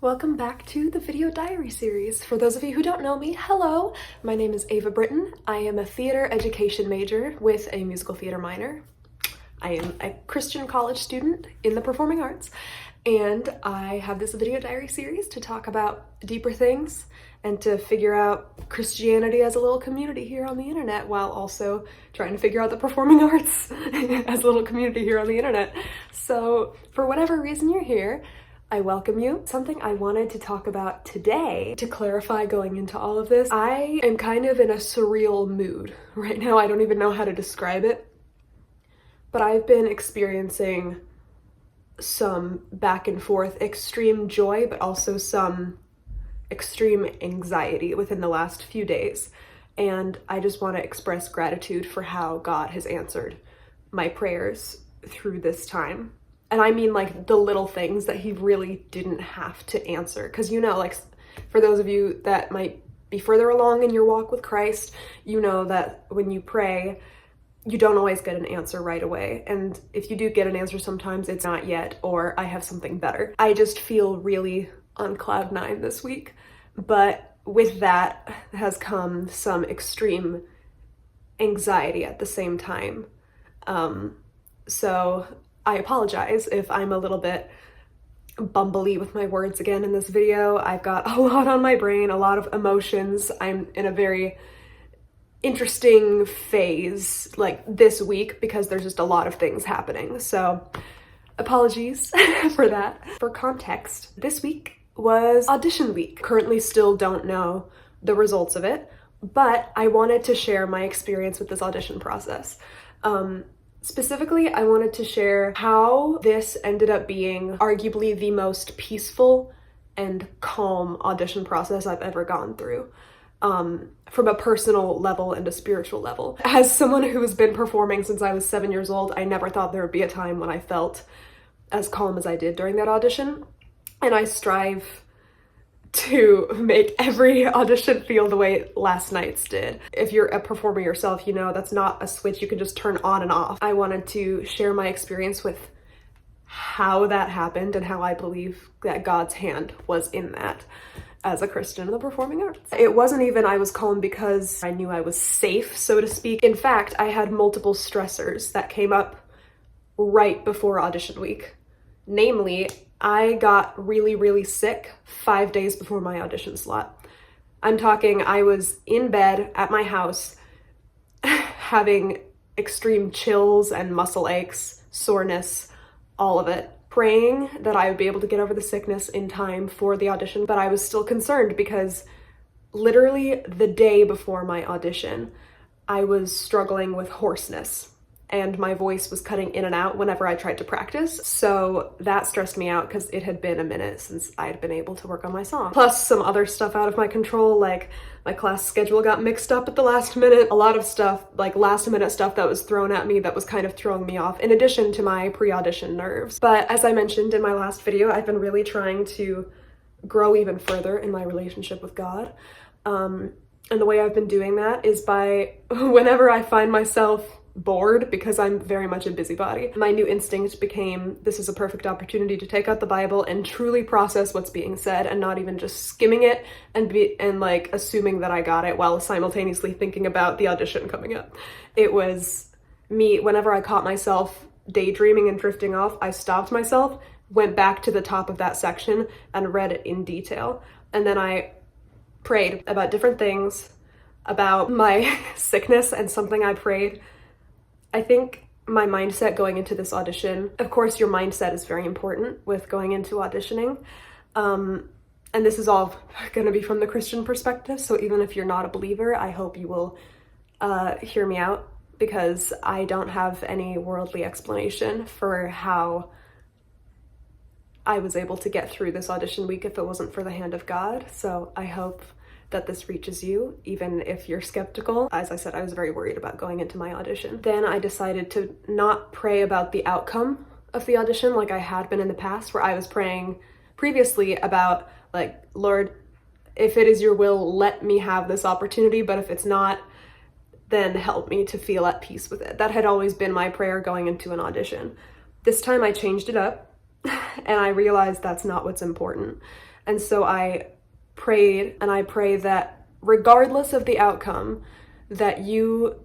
Welcome back to the video diary series. For those of you who don't know me, hello! My name is Ava Britton. I am a theater education major with a musical theater minor. I am a Christian college student in the performing arts, and I have this video diary series to talk about deeper things and to figure out Christianity as a little community here on the internet, while also trying to figure out the performing arts as a little community here on the internet. So for whatever reason you're here, I welcome you. Something I wanted to talk about today, to clarify going into all of this, I am kind of in a surreal mood right now. I don't even know how to describe it, but I've been experiencing some back and forth extreme joy, but also some extreme anxiety within the last few days. And I just want to express gratitude for how God has answered my prayers through this time. And I mean like the little things that he really didn't have to answer. Because you know, like for those of you that might be further along in your walk with Christ, you know that when you pray, you don't always get an answer right away. And if you do get an answer, sometimes it's not yet, or I have something better. I just feel really on cloud nine this week. But with that has come some extreme anxiety at the same time. So I apologize if I'm a little bit bumbly with my words again in this video. I've got a lot on my brain, a lot of emotions. I'm in a very interesting phase like this week because there's just a lot of things happening. So apologies for that. For context, this week was audition week. Currently still don't know the results of it, but I wanted to share my experience with this audition process. Specifically, I wanted to share how this ended up being arguably the most peaceful and calm audition process I've ever gone through, from a personal level and a spiritual level. As someone who has been performing since I was 7 years old, I never thought there would be a time when I felt as calm as I did during that audition, and I strive to make every audition feel the way last night's did. If you're a performer yourself, you know that's not a switch you can just turn on and off. I wanted to share my experience with how that happened and how I believe that God's hand was in that as a Christian in the performing arts. It wasn't even I was calm because I knew I was safe, so to speak. In fact, I had multiple stressors that came up right before audition week. Namely, I got really, really sick 5 days before my audition slot. I'm talking, I was in bed at my house having extreme chills and muscle aches, soreness, all of it, praying that I would be able to get over the sickness in time for the audition, but I was still concerned because literally the day before my audition, I was struggling with hoarseness, and my voice was cutting in and out whenever I tried to practice. So that stressed me out because it had been a minute since I had been able to work on my song. Plus some other stuff out of my control, like my class schedule got mixed up at the last minute. A lot of stuff, like last minute stuff that was thrown at me that was kind of throwing me off, in addition to my pre-audition nerves. But as I mentioned in my last video, I've been really trying to grow even further in my relationship with God. And the way I've been doing that is by whenever I find myself bored, because I'm very much a busybody, my new instinct became, this is a perfect opportunity to take out the Bible and truly process what's being said and not even just skimming it and like assuming that I got it while simultaneously thinking about the audition coming up. It was me, whenever I caught myself daydreaming and drifting off, I stopped myself, went back to the top of that section and read it in detail. And then I prayed about different things, about my sickness, and something I prayed, I think my mindset going into this audition, of course your mindset is very important with going into auditioning, and this is all going to be from the Christian perspective, so even if you're not a believer, I hope you will hear me out, because I don't have any worldly explanation for how I was able to get through this audition week if it wasn't for the hand of God. So I hope that this reaches you, even if you're skeptical. As I said, I was very worried about going into my audition. Then I decided to not pray about the outcome of the audition like I had been in the past, where I was praying previously about like, Lord, if it is your will, let me have this opportunity, but if it's not, then help me to feel at peace with it. That had always been my prayer going into an audition. This time I changed it up and I realized that's not what's important. And so I prayed, and I pray that regardless of the outcome, that you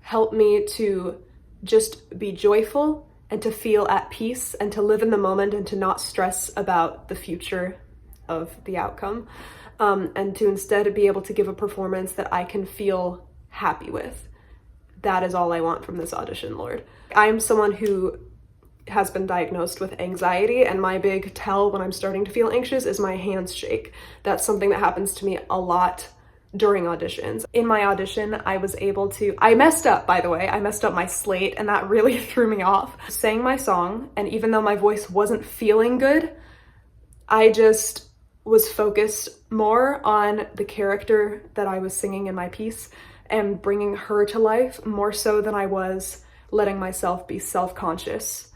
help me to just be joyful and to feel at peace and to live in the moment and to not stress about the future of the outcome, and to instead be able to give a performance that I can feel happy with. That is all I want from this audition, Lord. I'm someone who has been diagnosed with anxiety, and my big tell when I'm starting to feel anxious is my hands shake. That's something that happens to me a lot during auditions. In my audition, I messed up, by the way. I messed up my slate, and that really threw me off. Sang my song, and even though my voice wasn't feeling good, I just was focused more on the character that I was singing in my piece and bringing her to life more so than I was letting myself be self-conscious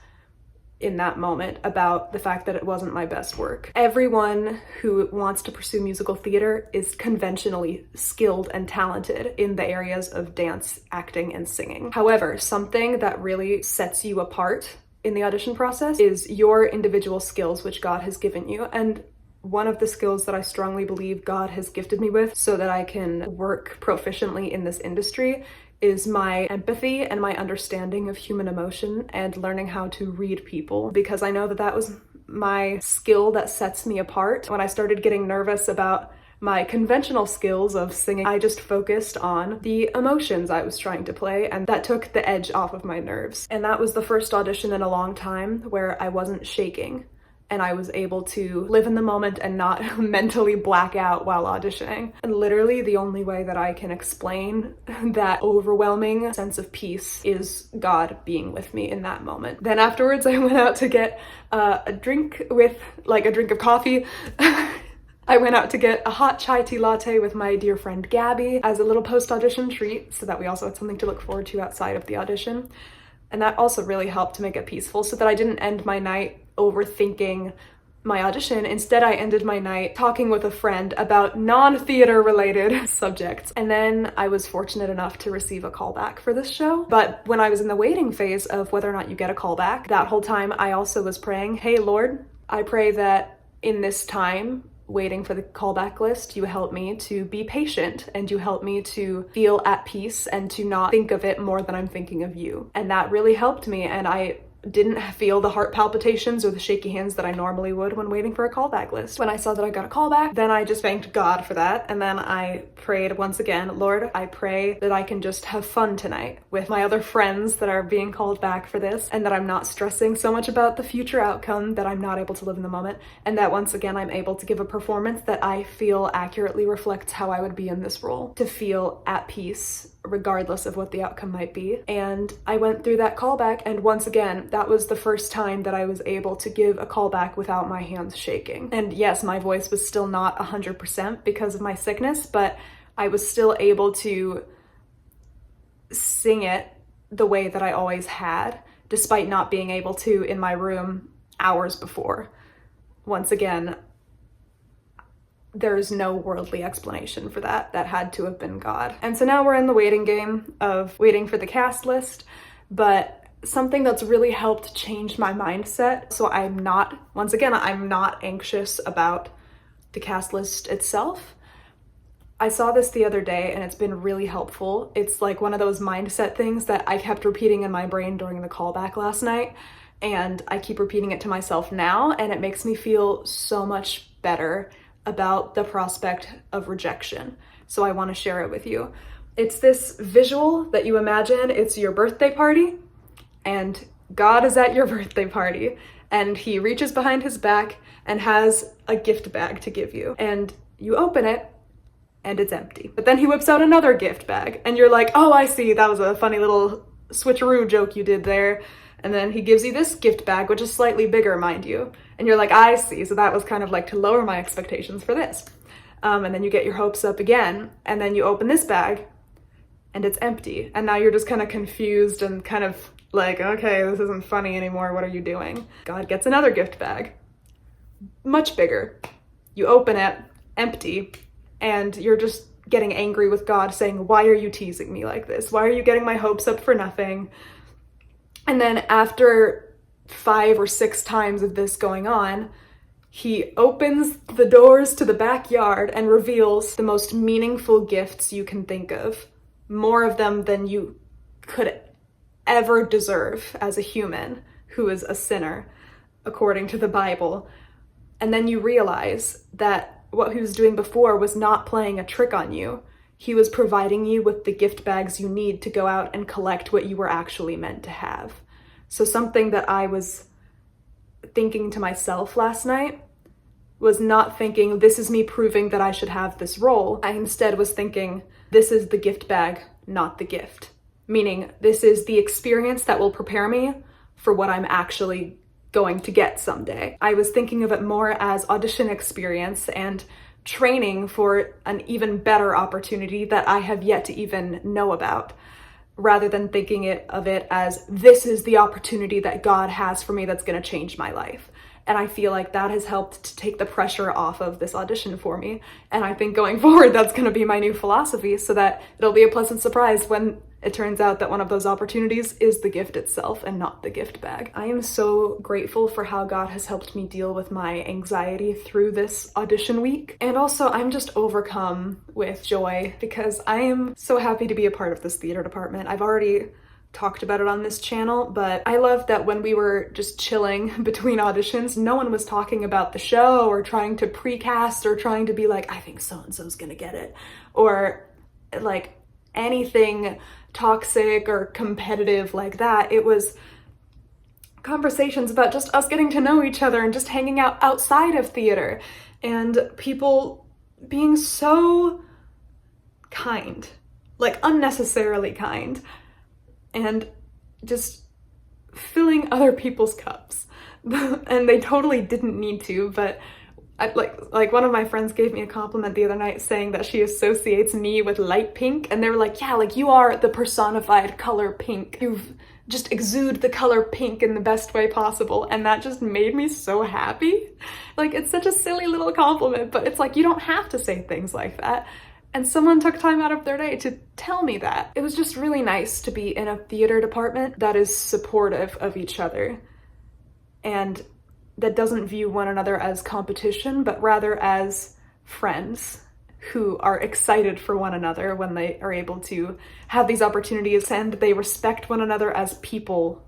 in that moment about the fact that it wasn't my best work. Everyone who wants to pursue musical theater is conventionally skilled and talented in the areas of dance, acting, and singing. However, something that really sets you apart in the audition process is your individual skills which God has given you. And one of the skills that I strongly believe God has gifted me with so that I can work proficiently in this industry is my empathy and my understanding of human emotion and learning how to read people, because I know that that was my skill that sets me apart. When I started getting nervous about my conventional skills of singing, I just focused on the emotions I was trying to play, and that took the edge off of my nerves. And that was the first audition in a long time where I wasn't shaking, and I was able to live in the moment and not mentally black out while auditioning. And literally the only way that I can explain that overwhelming sense of peace is God being with me in that moment. Then afterwards I went out to get a drink of coffee. I went out to get a hot chai tea latte with my dear friend Gabby as a little post-audition treat so that we also had something to look forward to outside of the audition. And that also really helped to make it peaceful so that I didn't end my night overthinking my audition. Instead, I ended my night talking with a friend about non-theater related subjects. And then I was fortunate enough to receive a callback for this show. But when I was in the waiting phase of whether or not you get a callback, that whole time I also was praying, hey Lord, I pray that in this time waiting for the callback list, you help me to be patient and you help me to feel at peace and to not think of it more than I'm thinking of you. And that really helped me, and I didn't feel the heart palpitations or the shaky hands that I normally would when waiting for a callback list. When I saw that I got a callback, then I just thanked God for that, and then I prayed once again, Lord, I pray that I can just have fun tonight with my other friends that are being called back for this, and that I'm not stressing so much about the future outcome that I'm not able to live in the moment, and that once again I'm able to give a performance that I feel accurately reflects how I would be in this role, to feel at peace regardless of what the outcome might be. And I went through that callback, and once again, that was the first time that I was able to give a callback without my hands shaking. And yes, my voice was still not 100% because of my sickness, but I was still able to sing it the way that I always had, despite not being able to in my room hours before. Once again, there's no worldly explanation for that. That had to have been God. And so now we're in the waiting game of waiting for the cast list, but something that's really helped change my mindset, so I'm not anxious about the cast list itself. I saw this the other day and it's been really helpful. It's like one of those mindset things that I kept repeating in my brain during the callback last night, and I keep repeating it to myself now, and it makes me feel so much better about the prospect of rejection. So I want to share it with you. It's this visual that you imagine. It's your birthday party, and God is at your birthday party, and he reaches behind his back and has a gift bag to give you, and you open it and it's empty. But then he whips out another gift bag and you're like, oh, I see, that was a funny little switcheroo joke you did there. And then he gives you this gift bag, which is slightly bigger, mind you. And you're like, I see, so that was kind of like to lower my expectations for this. And then you get your hopes up again, and then you open this bag and it's empty. And now you're just kind of confused and kind of like, okay, this isn't funny anymore, what are you doing? God gets another gift bag, much bigger. You open it, empty, and you're just getting angry with God, saying, why are you teasing me like this? Why are you getting my hopes up for nothing? And then after 5 or 6 times of this going on, He opens the doors to the backyard and reveals the most meaningful gifts you can think of, more of them than you could ever deserve as a human who is a sinner, according to the Bible. And then you realize that what he was doing before was not playing a trick on you. He was providing you with the gift bags you need to go out and collect what you were actually meant to have. So something that I was thinking to myself last night was not thinking, this is me proving that I should have this role. I instead was thinking, this is the gift bag, not the gift. Meaning, this is the experience that will prepare me for what I'm actually going to get someday. I was thinking of it more as audition experience and training for an even better opportunity that I have yet to even know about, rather than thinking of it as, this is the opportunity that God has for me that's going to change my life. And I feel like that has helped to take the pressure off of this audition for me. And I think going forward, that's going to be my new philosophy, so that it'll be a pleasant surprise when it turns out that one of those opportunities is the gift itself and not the gift bag. I am so grateful for how God has helped me deal with my anxiety through this audition week. And also, I'm just overcome with joy because I am so happy to be a part of this theater department. I've already talked about it on this channel, but I love that when we were just chilling between auditions, no one was talking about the show or trying to precast or trying to be like, I think so-and-so's gonna get it, or like anything toxic or competitive like that. It was conversations about just us getting to know each other and just hanging out outside of theater, and people being so kind, like unnecessarily kind, and just filling other people's cups. And they totally didn't need to, but like one of my friends gave me a compliment the other night saying that she associates me with light pink, and they were like, yeah, like you are the personified color pink. You've just exude the color pink in the best way possible, and that just made me so happy. Like, it's such a silly little compliment, but it's like, you don't have to say things like that. And someone took time out of their day to tell me that. It was just really nice to be in a theater department that is supportive of each other and that doesn't view one another as competition, but rather as friends who are excited for one another when they are able to have these opportunities, and they respect one another as people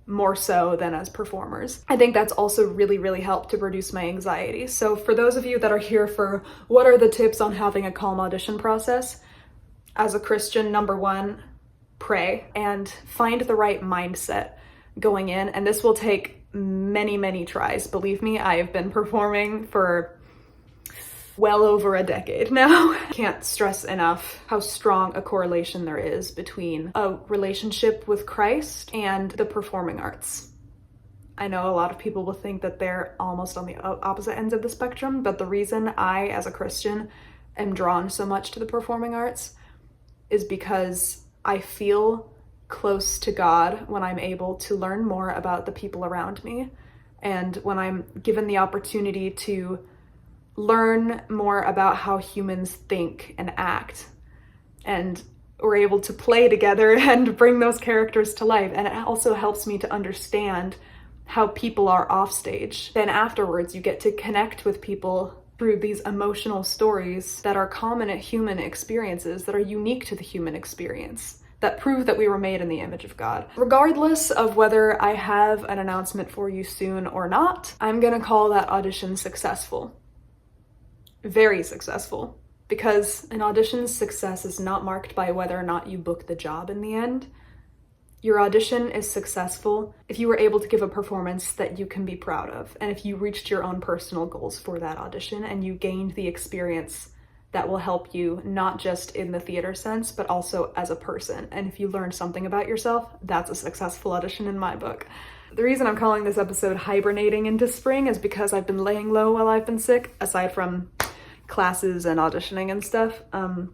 more so than as performers. I think that's also really, really helped to reduce my anxiety. So for those of you that are here for what are the tips on having a calm audition process, as a Christian, number one, pray and find the right mindset going in. And this will take many, many tries. Believe me, I have been performing for well over a decade now. Can't stress enough how strong a correlation there is between a relationship with Christ and the performing arts. I know a lot of people will think that they're almost on the opposite ends of the spectrum, but the reason I, as a Christian, am drawn so much to the performing arts is because I feel close to God when I'm able to learn more about the people around me, and when I'm given the opportunity to learn more about how humans think and act, and we're able to play together and bring those characters to life. And it also helps me to understand how people are off stage. Then afterwards, you get to connect with people through these emotional stories that are common at human experiences, that are unique to the human experience, that prove that we were made in the image of God. Regardless of whether I have an announcement for you soon or not, I'm gonna call that audition successful. Very successful, because an audition's success is not marked by whether or not you book the job in the end. Your audition is successful if you were able to give a performance that you can be proud of, and if you reached your own personal goals for that audition and you gained the experience that will help you not just in the theater sense, but also as a person. And if you learned something about yourself, that's a successful audition in my book. The reason I'm calling this episode Hibernating into Spring is because I've been laying low while I've been sick, aside from classes and auditioning and stuff. I'm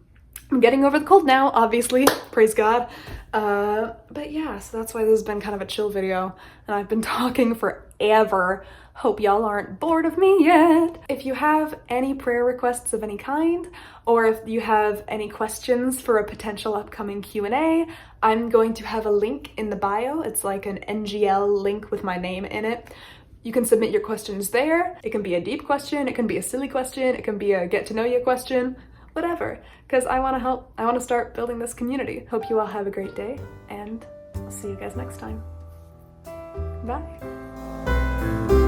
getting over the cold now, obviously, praise God. But yeah, so that's why this has been kind of a chill video, and I've been talking forever. Hope y'all aren't bored of me yet. If you have any prayer requests of any kind, or if you have any questions for a potential upcoming Q&A, I'm going to have a link in the bio. It's like an NGL link with my name in it. You can submit your questions there. It can be a deep question, it can be a silly question, it can be a get to know you question, whatever, because I want to help. I want to start building this community. Hope you all have a great day, and I'll see you guys next time. Bye.